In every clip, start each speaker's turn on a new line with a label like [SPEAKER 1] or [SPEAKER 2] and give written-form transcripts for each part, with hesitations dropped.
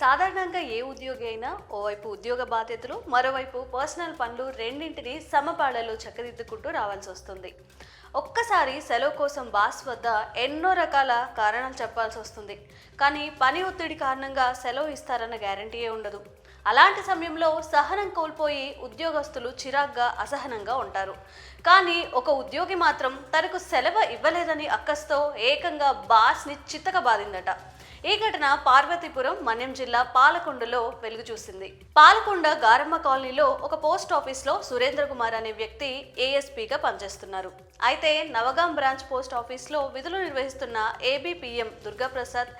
[SPEAKER 1] సాధారణంగా ఏ ఉద్యోగి అయినా ఓవైపు ఉద్యోగ బాధ్యతలు మరోవైపు పర్సనల్ పనులు రెండింటిని సమపాళ్లలో చక్కదిద్దుకుంటూ రావాల్సి వస్తుంది. ఒక్కసారి సెలవు కోసం బాస్ వద్ద ఎన్నో రకాల కారణాలు చెప్పాల్సి వస్తుంది. కానీ పని ఒత్తిడి కారణంగా సెలవు ఇస్తారన్న గ్యారంటీయే ఉండదు. అలాంటి సమయంలో సహనం కోల్పోయి ఉద్యోగస్తులు చిరాగ్గా అసహనంగా ఉంటారు. కానీ ఒక ఉద్యోగి మాత్రం తనకు సెలవు ఇవ్వలేదని అక్కస్తో ఏకంగా బాస్ని చిత్తక బాధిందట. ఈ ఘటన పార్వతీపురం మన్యం జిల్లా పాలకొండలో వెలుగు చూసింది. పాలకొండ గారమ్మ కాలనీలో ఒక పోస్ట్ ఆఫీస్లో సురేంద్ర కుమార్ అనే వ్యక్తి ఏఎస్పీగా పనిచేస్తున్నారు. అయితే నవగాం బ్రాంచ్ పోస్ట్ ఆఫీస్లో విధులు నిర్వహిస్తున్న ఏబీపీఎం దుర్గాప్రసాద్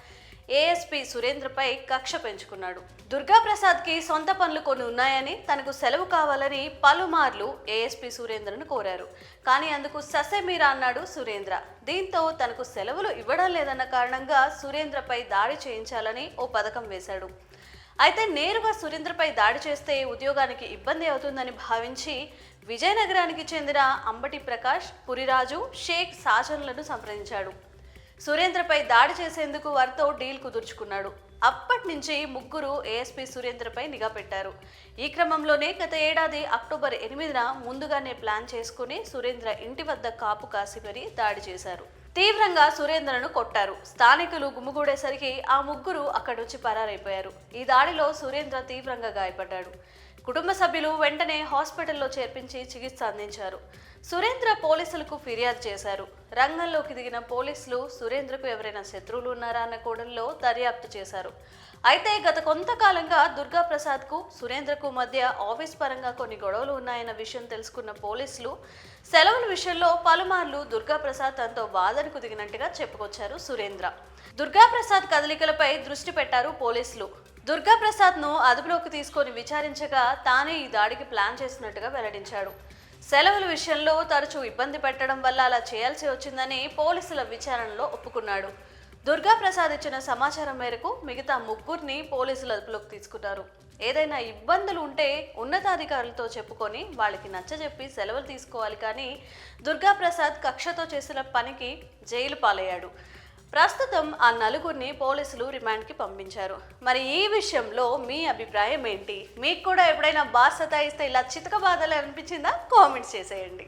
[SPEAKER 1] ఏఎస్పీ సురేంద్రపై కక్ష పెంచుకున్నాడు. దుర్గాప్రసాద్కి సొంత పనులు కొన్ని ఉన్నాయని తనకు సెలవు కావాలని పలుమార్లు ఏఎస్పీ సురేంద్రను కోరారు. కానీ అందుకు ససేమీరా అన్నాడు సురేంద్ర. దీంతో తనకు సెలవులు ఇవ్వడం లేదన్న కారణంగా సురేంద్రపై దాడి చేయించాలని ఓ పథకం వేశాడు. అయితే నేరుగా సురేంద్రపై దాడి చేస్తే ఉద్యోగానికి ఇబ్బంది అవుతుందని భావించి విజయనగరానికి చెందిన అంబటి ప్రకాష్, పురిరాజు, షేక్ సాజన్లను సంప్రదించాడు. సురేంద్రపై దాడి చేసేందుకు వారితో డీల్ కుదుర్చుకున్నాడు. అప్పటి నుంచి ముగ్గురు ఏఎస్పీ సురేంద్రపై నిఘా పెట్టారు. ఈ క్రమంలోనే గత ఏడాది అక్టోబర్ 8న ముందుగానే ప్లాన్ చేసుకుని సురేంద్ర ఇంటి వద్ద కాపు కాసి మరీ దాడి చేశారు. తీవ్రంగా సురేంద్రను కొట్టారు. స్థానికులు గుమిగూడేసరికి ఆ ముగ్గురు అక్కడి నుంచి పరారైపోయారు. ఈ దాడిలో సురేంద్ర తీవ్రంగా గాయపడ్డాడు. కుటుంబ సభ్యులు వెంటనే హాస్పిటల్లో చేర్పించి చికిత్స అందించారు. సురేంద్ర పోలీసులకు ఫిర్యాదు చేశారు. రంగంలోకి దిగిన పోలీసులు సురేంద్రకు ఎవరైనా శత్రువులు ఉన్నారా అన్న కోణంలో దర్యాప్తు చేశారు. అయితే గత కొంతకాలంగా దుర్గాప్రసాద్కు సురేంద్రకు మధ్య ఆఫీస్ పరంగా కొన్ని గొడవలు ఉన్నాయన్న విషయం తెలుసుకున్న పోలీసులు సెలవుల విషయంలో పలుమార్లు దుర్గాప్రసాద్ తనతో వాదనకు దిగినట్టుగా చెప్పుకొచ్చారు సురేంద్ర. దుర్గాప్రసాద్ కదలికలపై దృష్టి పెట్టారు పోలీసులు. దుర్గాప్రసాద్ను అదుపులోకి తీసుకొని విచారించగా తానే ఈ దాడికి ప్లాన్ చేసినట్టుగా వెల్లడించాడు. సెలవుల విషయంలో తరచూ ఇబ్బంది పెట్టడం వల్ల అలా చేయాల్సి వచ్చిందని పోలీసుల విచారణలో ఒప్పుకున్నాడు. దుర్గాప్రసాద్ ఇచ్చిన సమాచారం మేరకు మిగతా ముగ్గురిని పోలీసులు అదుపులోకి తీసుకున్నారు. ఏదైనా ఇబ్బందులు ఉంటే ఉన్నతాధికారులతో చెప్పుకొని వాళ్ళకి నచ్చజెప్పి సెలవులు తీసుకోవాలి. కానీ దుర్గాప్రసాద్ కక్షతో చేసిన పనికి జైలు పాలయ్యాడు. ప్రస్తుతం ఆ నలుగురిని పోలీసులు రిమాండ్కి పంపించారు. మరి ఈ విషయంలో మీ అభిప్రాయం ఏంటి? మీకు కూడా ఎప్పుడైనా బాస్ సతాయిస్తే ఇలా చితక బాధలు అనిపించిందా? కామెంట్స్ చేసేయండి.